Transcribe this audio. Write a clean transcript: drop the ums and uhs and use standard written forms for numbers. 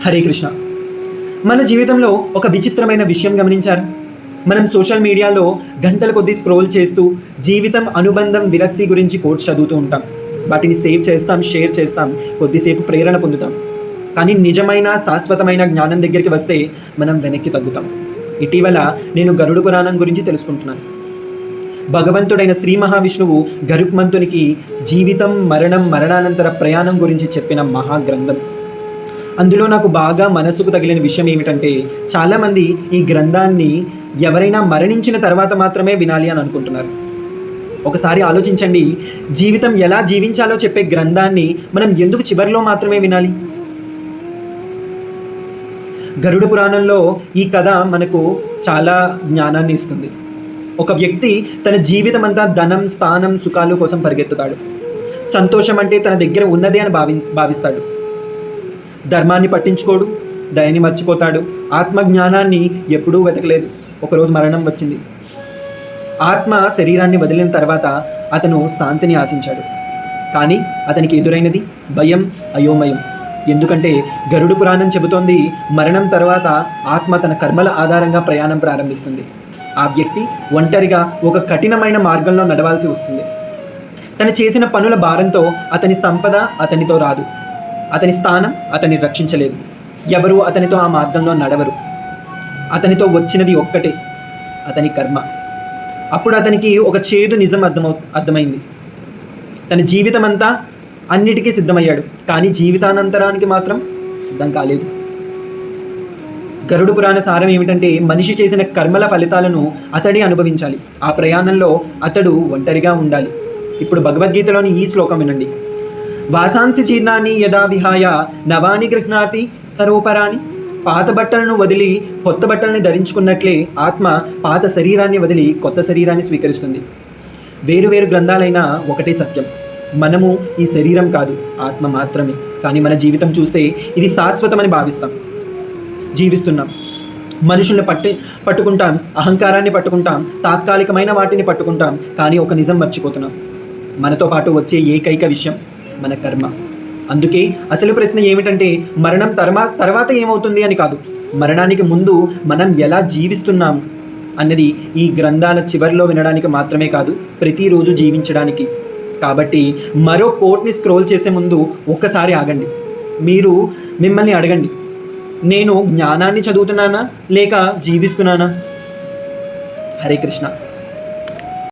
హరే కృష్ణ. మన జీవితంలో ఒక విచిత్రమైన విషయం గమనించారు. మనం సోషల్ మీడియాలో గంటల కొద్దీ స్క్రోల్ చేస్తూ జీవితం, అనుబంధం, విరక్తి గురించి కోట్స్ చదువుతూ ఉంటాం. వాటిని సేవ్ చేస్తాం, షేర్ చేస్తాం, కొద్దిసేపు ప్రేరణ పొందుతాం. కానీ నిజమైన శాశ్వతమైన జ్ఞానం దగ్గరికి వస్తే మనం వెనక్కి తగ్గుతాం. ఇటీవల నేను గరుడ పురాణం గురించి తెలుసుకుంటున్నాను. భగవంతుడైన శ్రీ మహావిష్ణువు గరుత్మంతునికి జీవితం, మరణం, మరణానంతర ప్రయాణం గురించి చెప్పిన మహాగ్రంథం. అందులో నాకు బాగా మనసుకు తగిలిన విషయం ఏమిటంటే, చాలామంది ఈ గ్రంథాన్ని ఎవరైనా మరణించిన తర్వాత మాత్రమే వినాలి అని అనుకుంటున్నారు. ఒకసారి ఆలోచించండి, జీవితం ఎలా జీవించాలో చెప్పే గ్రంథాన్ని మనం ఎందుకు చివరిలో మాత్రమే వినాలి? గరుడ పురాణంలో ఈ కథ మనకు చాలా జ్ఞానాన్ని ఇస్తుంది. ఒక వ్యక్తి తన జీవితం అంతా ధనం, స్థానం, సుఖాలు కోసం పరిగెత్తుతాడు. సంతోషం అంటే తన దగ్గర ఉన్నదే అని భావిస్తాడు. ధర్మాన్ని పట్టించుకోడు, దయని మర్చిపోతాడు, ఆత్మజ్ఞానాన్ని ఎప్పుడూ వెతకలేదు. ఒకరోజు మరణం వచ్చింది. ఆత్మ శరీరాన్ని వదిలిన తర్వాత అతను శాంతిని ఆశించాడు. కానీ అతనికి ఎదురైనది భయం, అయోమయం. ఎందుకంటే గరుడ పురాణం చెబుతోంది, మరణం తర్వాత ఆత్మ తన కర్మల ఆధారంగా ప్రయాణం ప్రారంభిస్తుంది. ఆ వ్యక్తి ఒంటరిగా ఒక కఠినమైన మార్గంలో నడవాల్సి వస్తుంది. తను చేసిన పనుల భారంతో అతని సంపద అతనితో రాదు. అతని స్థానం అతన్ని రక్షించలేదు. ఎవరు అతనితో ఆ మార్గంలో నడవరు. అతనితో వచ్చినది ఒక్కటే, అతని కర్మ. అప్పుడు అతనికి ఒక చేదు నిజం అర్థమైంది. తన జీవితం అంతా అన్నిటికీ సిద్ధమయ్యాడు, కానీ జీవితానంతరానికి మాత్రం సిద్ధం కాలేదు. గరుడ పురాణ సారం ఏమిటంటే, మనిషి చేసిన కర్మల ఫలితాలను అతడే అనుభవించాలి. ఆ ప్రయాణంలో అతడు ఒంటరిగా ఉండాలి. ఇప్పుడు భగవద్గీతలోని ఈ శ్లోకం వినండి. వాసాంసి జీర్ణాన్ని యదా విహాయ నవాని గృహ్ణాతి సరోపరాని. పాత బట్టలను వదిలి కొత్త బట్టల్ని ధరించుకున్నట్లే ఆత్మ పాత శరీరాన్ని వదిలి కొత్త శరీరాన్ని స్వీకరిస్తుంది. వేరువేరు గ్రంథాలైనా ఒకటే సత్యం, మనము ఈ శరీరం కాదు, ఆత్మ మాత్రమే. కానీ మన జీవితం చూస్తే ఇది శాశ్వతమని జీవిస్తున్నాం. మనుషుల్ని పట్టుకుంటాం, అహంకారాన్ని పట్టుకుంటాం, తాత్కాలికమైన వాటిని పట్టుకుంటాం. కానీ ఒక నిజం మర్చిపోతున్నాం, మనతో పాటు వచ్చే ఏకైక విషయం మన కర్మ. అందుకే అసలు ప్రశ్న ఏమిటంటే, మరణం తర్వాత ఏమవుతుంది అని కాదు, మరణానికి ముందు మనం ఎలా జీవిస్తున్నాం అన్నది ఈ గ్రంథాల చివరిలో వినడానికి మాత్రమే కాదు, ప్రతిరోజు జీవించడానికి. కాబట్టి మరో కోట్ని స్క్రోల్ చేసే ముందు ఒక్కసారి ఆగండి. మీరు మిమ్మల్ని అడగండి, నేను జ్ఞానాన్ని చదువుతున్నానా లేక జీవిస్తున్నానా? హరే కృష్ణ.